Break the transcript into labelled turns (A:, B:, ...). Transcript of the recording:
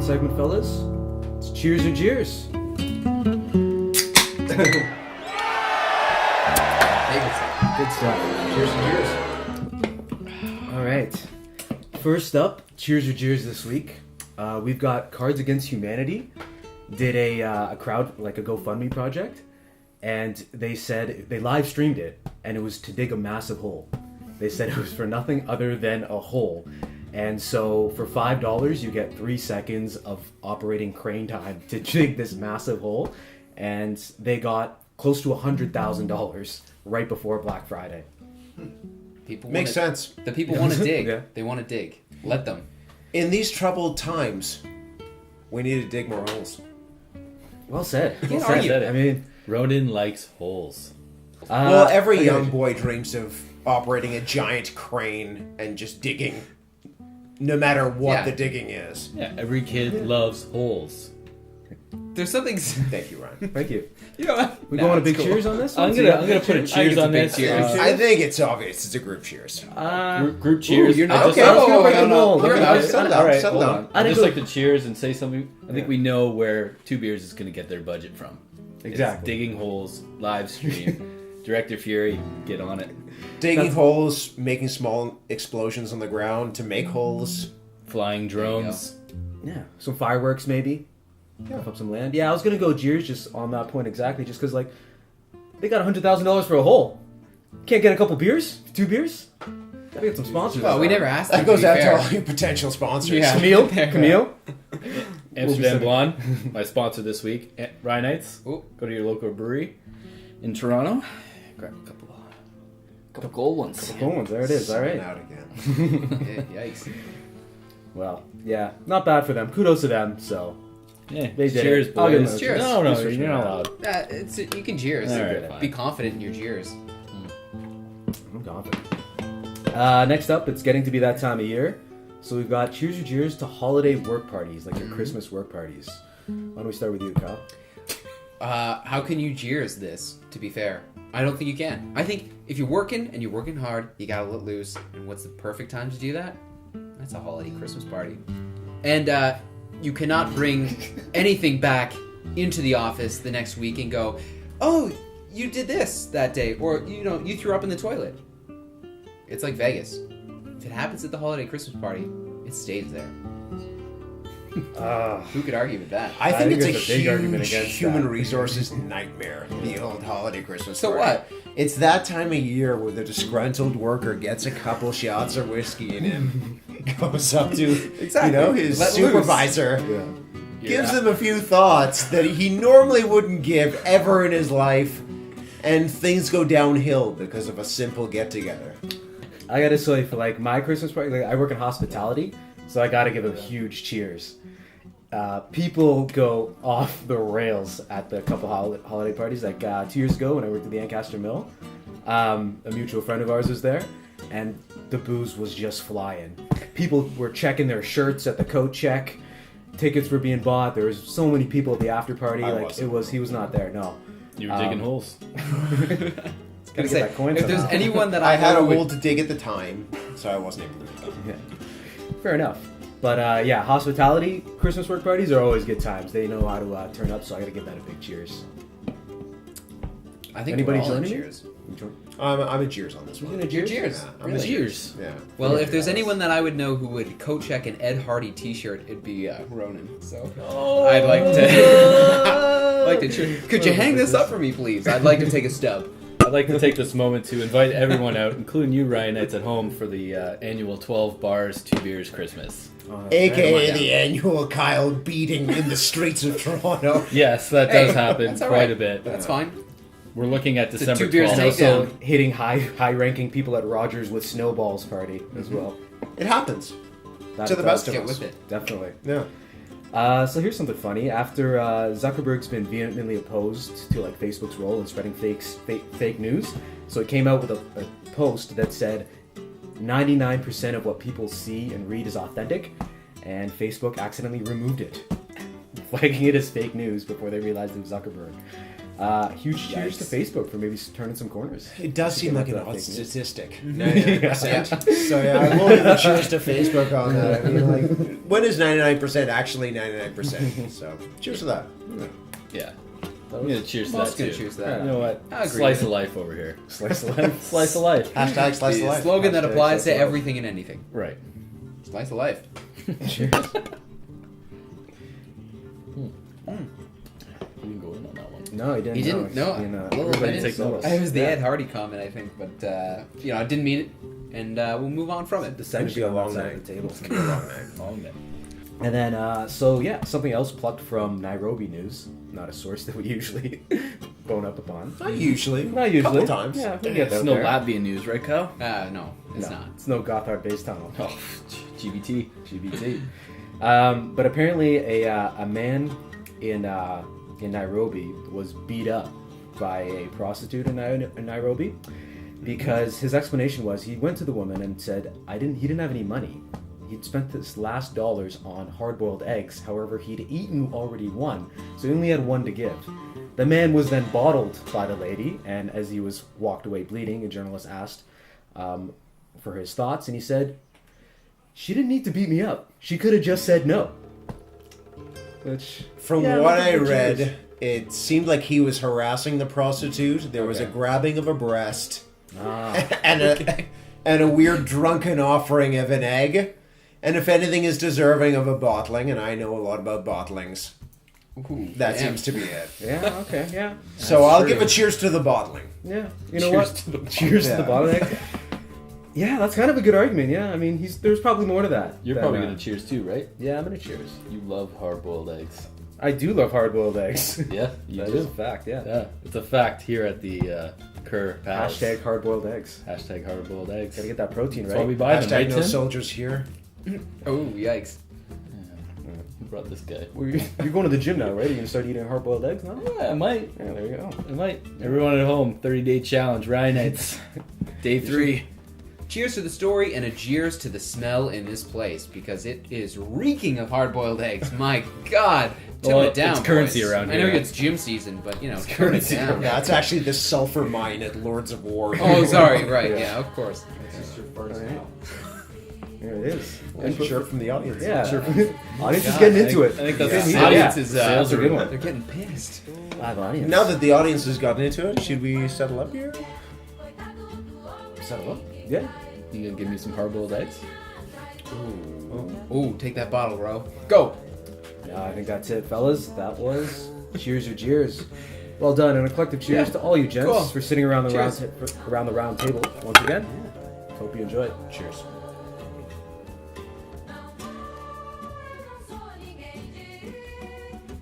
A: segment, fellas. It's Cheers or Jeers. Good stuff.
B: Cheers and cheers.
A: All right. First up, Cheers or Jeers this week. We've got Cards Against Humanity. Did a crowd, like a GoFundMe project. And they said, they live streamed it. And it was to dig a massive hole. They said it was for nothing other than a hole. And so for $5, you get 3 seconds of operating crane time to dig this massive hole. And they got close to $100,000 right before Black Friday.
C: People
B: Makes sense.
C: The people want to dig.
A: Yeah.
C: They want to dig. Let them.
B: In these troubled times, we need to dig more holes.
A: Well said. Well
C: can't
A: said.
C: argue.
A: I mean,
D: Ronan likes holes.
B: Well, every
A: okay.
B: young boy dreams of operating a giant crane and just digging, no matter what
C: Yeah.
B: the digging is.
D: Yeah, every kid loves holes.
C: There's something.
B: Thank you, Ryan.
A: Thank you.
C: You know what?
A: We
C: Nah,
A: going a
C: it's
A: big
C: cool.
A: cheers on this?
D: I'm
A: one?
D: gonna put a
C: think
D: cheers
C: it's a
D: on
C: big
D: this.
C: cheers.
B: I think it's obvious. It's a group cheers.
D: Group cheers.
C: you're not-
D: I just,
C: okay,
A: I was gonna break the
C: no,
A: mold.
C: you're
A: Okay,
C: not-
A: I was-
B: settle
A: I-
B: down,
A: all right,
B: settle
A: hold
B: down.
A: on. I
D: I'd
A: think
D: just
A: we-
D: like to cheers and say something. I think we know where Two Beers is gonna get their budget from.
A: Exactly.
D: It's digging holes, live stream. Director Fury, get on it.
B: Digging holes, making small explosions on the ground to make holes.
D: Flying drones.
A: Yeah, some fireworks maybe. Puff up some land. Yeah, I was gonna go Jeers just on that point exactly, just because like they got $100,000 for a hole. Can't get a couple beers, 2 beers. Gotta get some sponsors.
C: Well, we never asked.
B: That
C: them,
B: goes
C: to be
B: out to
C: fair.
B: all your potential sponsors.
C: Yeah.
A: Camille,
C: There.
A: Camille.
D: Amsterdam Blonde, my sponsor this week. Rhinites.
C: Ooh.
D: Go to your local brewery in Toronto. Grab a couple gold ones.
A: Cool ones. There it is. All right.
B: Out again.
C: Yeah, yikes.
A: Well, yeah, not bad for them. Kudos to them. So
D: Yeah,
A: They did
D: cheers,
A: it. I'll give
D: boys.
A: them a
C: Cheers.
D: No,
A: Cheers for
D: you're not
A: sure.
D: allowed.
C: You can jeers.
D: All right, fine.
C: Be confident in your jeers.
A: I'm confident. Next up, it's getting to be that time of year. So we've got Cheers or Jeers to holiday work parties, like your Christmas work parties. Why don't we start with you, Kyle?
C: How can you jeers this, to be fair? I don't think you can. I think if you're working and you're working hard, you gotta let loose. And what's the perfect time to do that? That's a holiday Christmas party. And you cannot bring anything back into the office the next week and go, oh, you did this that day. Or, you threw up in the toilet. It's like Vegas. If it happens at the holiday Christmas party, it stays there. Who could argue with that?
B: I think it's a
A: there's a big argument
B: huge
A: against
B: human
A: that.
B: resources nightmare, the old holiday Christmas
C: So
B: party.
C: what?
B: It's that time of year where the disgruntled worker gets a couple shots of whiskey in him, goes up to his
C: Let
B: supervisor, gives him a few thoughts that he normally wouldn't give ever in his life, and things go downhill because of a simple get-together.
A: I gotta say, for like my Christmas party, like, I work in hospitality, so I gotta give a huge cheers. People go off the rails at the couple holiday parties. Like 2 years ago when I worked at the Ancaster Mill, a mutual friend of ours was there, and the booze was just flying. People were checking their shirts at the coat check. Tickets were being bought. There was so many people at the after party. He was not there. No.
D: You were digging holes.
A: Gotta get that coin
C: if there's
A: somehow.
C: anyone that
B: I had a
C: know would-
B: hole to dig at the time, so I wasn't able to do that.
A: Yeah. Fair enough. But yeah, hospitality Christmas work parties are always good times. They know how to turn up, so I gotta give that a big cheers.
C: I think
A: Anybody
C: we're all in
A: joining me?
C: cheers.
B: I'm a cheers on this one.
A: You're gonna
C: You're
A: cheers?
C: cheers.
B: Yeah, I'm a
C: Really?
D: Cheers.
B: Yeah.
C: Well, if there's anyone that I would know who would coat check an Ed Hardy T-shirt, it'd be Ronan. So I'd like to, like to. Could you hang this up for me, please? I'd like to take a stub.
D: I'd like to take this moment to invite everyone out, including you, Ryan Knights at home, for the annual 12 bars, 2 beers Christmas.
B: AKA the annual Kyle beating in the streets of Toronto.
D: Yes, that
C: Hey,
D: does happen
C: that's all
D: quite
C: right.
D: a bit.
C: That's fine.
D: We're looking at
C: a
D: December
C: 2 beers
D: 12th.
A: And
C: take
A: also
C: down.
A: hitting high-ranking people at Rogers with snowballs party as well.
B: It happens.
A: That
B: To the
A: does-
B: best of
C: Get
B: us.
C: with it.
A: Definitely.
B: Yeah.
A: So here's something funny. After Zuckerberg's been vehemently opposed to like Facebook's role in spreading fake news, so it came out with a post that said 99% of what people see and read is authentic, and Facebook accidentally removed it, flagging it as fake news before they realized it was Zuckerberg. Huge cheers to
D: Yikes.
A: Facebook for maybe turning some corners.
B: It does seem like an
A: That
B: odd
A: fake news.
B: statistic. 99%. So yeah, I will give a cheers to Facebook on that. I mean, like, when is 99% actually 99%? So cheers to that.
D: Yeah. I'm gonna cheers to
C: Most
D: that
C: gonna
D: too.
C: choose that.
D: You know what?
C: I agree
D: Slice
C: with
D: of life over here.
A: Slice of life.
D: Slice of life.
B: Hashtag slice
C: The
B: of life.
C: slogan that
A: Hashtag
C: applies to
A: slice of life.
C: everything and anything.
D: Right.
C: Slice of life.
A: Cheers.
D: You can go in on that one.
A: No, he didn't.
C: He didn't. No,
A: everybody
C: I
A: takes
C: didn't.
A: notice.
C: It was the
A: Yeah.
C: Ed Hardy comment, I think, but I didn't mean it, and we'll move on from it.
A: Essentially
B: It's gonna
A: on
B: be
A: that
B: a
A: side
B: long
A: of the table.
B: It's gonna be a long night.
D: Long day.
A: And then, something else plucked from Nairobi News. Not a source that we usually bone up upon.
B: Not usually.
A: Not usually.
B: Couple times.
A: Yeah, we get
D: It's
A: out
D: no
A: there.
D: Latvian news, right, Kyle?
C: No, it's
A: No,
C: not.
A: It's no Gothard based tunnel.
D: Oh, GBT.
A: GBT. But apparently, a man in Nairobi was beat up by a prostitute in Nairobi because his explanation was he went to the woman and said he didn't have any money. He'd spent his last dollars on hard-boiled eggs. However, he'd eaten already one, so he only had one to give. The man was then bottled by the lady, and as he was walked away bleeding, a journalist asked for his thoughts, and he said, "She didn't need to beat me up. She could have just said no." Which,
B: From
A: yeah,
B: what
A: look at
B: I
A: the
B: read,
A: cheers.
B: it seemed like he was harassing the prostitute. There was a
A: Okay.
B: grabbing of a breast
A: Ah,
B: and a weird drunken offering of an egg. And if anything is deserving of a bottling, and I know a lot about bottlings,
C: Ooh,
B: that
C: damn.
B: seems to be it.
A: yeah, okay, yeah.
B: So I'll give a cheers to the bottling.
A: Yeah, you know
D: Cheers
A: what?
D: to the
A: Cheers to the
B: Yeah.
A: bottom egg. Yeah, that's kind of a good argument. Yeah, I mean, there's probably more to that.
D: You're
A: than,
D: probably gonna cheers too, right?
A: Yeah, I'm gonna cheers.
D: You love hard-boiled eggs.
A: I do love hard-boiled eggs.
D: Yeah, you
A: That
D: do.
A: is a fact. Yeah.
D: Yeah, it's a fact here at the Kerr Palace.
A: Hashtag hard-boiled eggs.
D: Hashtag hard-boiled eggs.
A: Gotta get that protein
D: That's
A: right.
D: why we buy them,
B: Hashtag
D: right,
B: no
D: Tim?
B: soldiers here.
C: Oh, yikes.
D: Who brought this guy?
A: You're going to the gym now, right? You're gonna start eating hard-boiled eggs now.
D: Yeah, I might.
A: Yeah, there you go.
D: I might. Everyone at home, 30-day challenge, Ryan Nights. Day 3.
C: Cheers to the story and a cheers to the smell in this place because it is reeking of hard-boiled eggs. My God, tone
D: Well,
C: it down.
D: it's currency
C: boys.
D: around
C: I know
D: here.
C: it's gym season, but tone it
D: currency
C: down.
B: Yeah, it's actually the sulfur mine at Lords of War.
C: Oh, sorry. Right. Yeah, of course.
A: Here it is.
B: I'm sure from the audience.
A: Yeah. Audience is
D: God,
A: getting into it.
D: I think that's
A: Good
D: the
A: heat.
C: audience
A: Yeah.
C: is,
A: Sales are a good one.
C: They're getting pissed.
A: Live audience.
B: Now that the audience has gotten into it, should we settle up here?
A: Settle up. Yeah.
D: You gonna give me some hard-boiled eggs?
C: Ooh, take that bottle, bro. Go.
A: Yeah, I think that's it, fellas. That was cheers or jeers. Well done, and a collective cheers
C: Yeah.
A: to all you gents
C: Cool.
A: for sitting around the
C: Cheers.
A: round table once again. Hope you enjoyed.
B: Cheers.